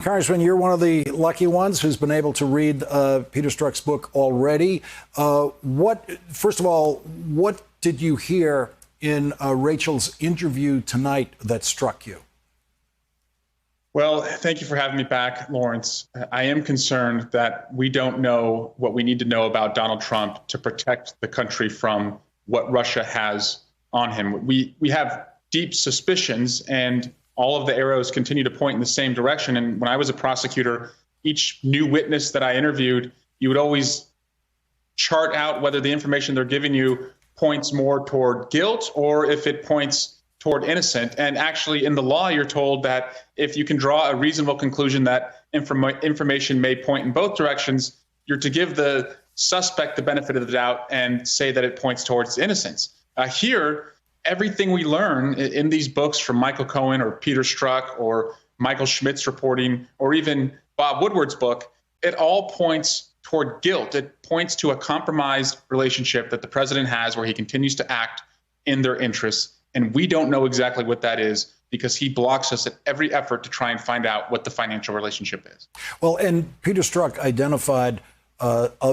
Congressman, you're one of the lucky ones who's been able to read Peter Strzok's book already. First of all, what did you hear in Rachel's interview tonight that struck you? Well, thank you for having me back, Lawrence. I am concerned that we don't know what we need to know about Donald Trump to protect the country from what Russia has on him. We have deep suspicions, and all of the arrows continue to point in the same direction. And when I was a prosecutor, each new witness that I interviewed, you would always chart out whether the information they're giving you points more toward guilt or if it points toward innocent. And actually, in the law, you're told that if you can draw a reasonable conclusion that information may point in both directions, you're to give the suspect the benefit of the doubt and say that it points towards innocence. Here, everything we learn in these books from Michael Cohen or Peter Strzok or Michael Schmidt's reporting or even Bob Woodward's book, it all points toward guilt. It points to a compromised relationship that the president has where he continues to act in their interests. And we don't know exactly what that is because he blocks us at every effort to try and find out what the financial relationship is. Well, and Peter Strzok identified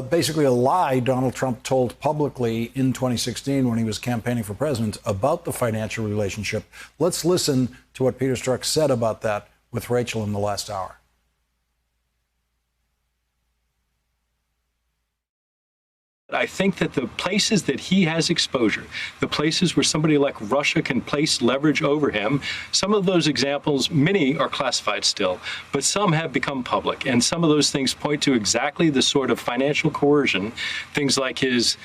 basically a lie Donald Trump told publicly in 2016 when he was campaigning for president about the financial relationship. Let's listen to what Peter Strzok said about that with Rachel in the last hour. I think that the places that he has exposure, the places where somebody like Russia can place leverage over him, some of those examples, many are classified still, but some have become public. And some of those things point to exactly the sort of financial coercion, things like his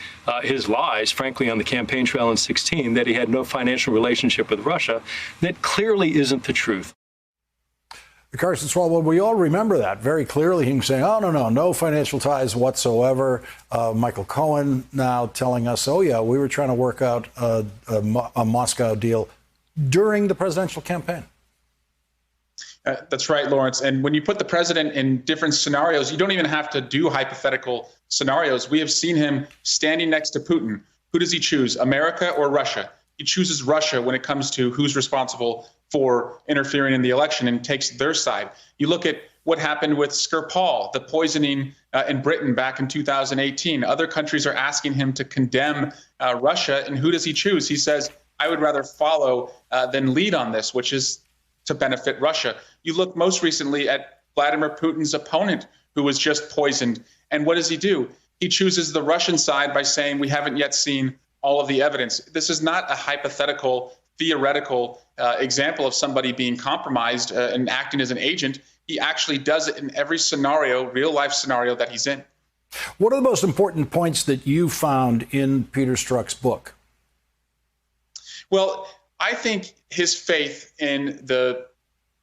lies, frankly, on the campaign trail in 2016, that he had no financial relationship with Russia, that clearly isn't the truth. Carson Swalwell, we all remember that very clearly. Him saying, oh, no financial ties whatsoever. Michael Cohen now telling us, oh, yeah, we were trying to work out a Moscow deal during the presidential campaign. That's right, Lawrence. And when you put the president in different scenarios, you don't even have to do hypothetical scenarios. We have seen him standing next to Putin. Who does he choose, America or Russia? He chooses Russia when it comes to who's responsible for interfering in the election and takes their side. You look at what happened with Skripal, the poisoning in Britain back in 2018. Other countries are asking him to condemn Russia. And who does he choose? He says, I would rather follow than lead on this, which is to benefit Russia. You look most recently at Vladimir Putin's opponent, who was just poisoned. And what does he do? He chooses the Russian side by saying we haven't yet seen all of the evidence. This is not a hypothetical, theoretical example of somebody being compromised and acting as an agent. He actually does it in every scenario, real life scenario that he's in. What are the most important points that you found in Peter Strzok's book? Well, I think his faith in the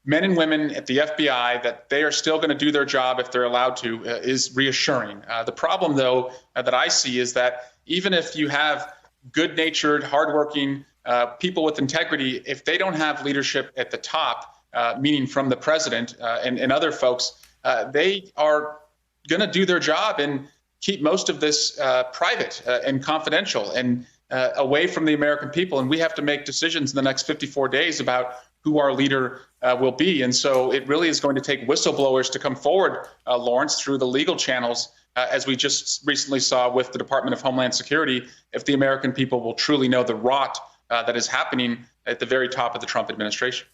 men and women at the FBI, that they are still going to do their job if they're allowed to, is reassuring. The problem, though, that I see is that even if you have good-natured, hardworking people with integrity, if they don't have leadership at the top, meaning from the president and other folks, they are going to do their job and keep most of this private and confidential and away from the American people. And we have to make decisions in the next 54 days about who our leader will be. And so it really is going to take whistleblowers to come forward, Lawrence, through the legal channels, as we just recently saw with the Department of Homeland Security, if the American people will truly know the rot that is happening at the very top of the Trump administration.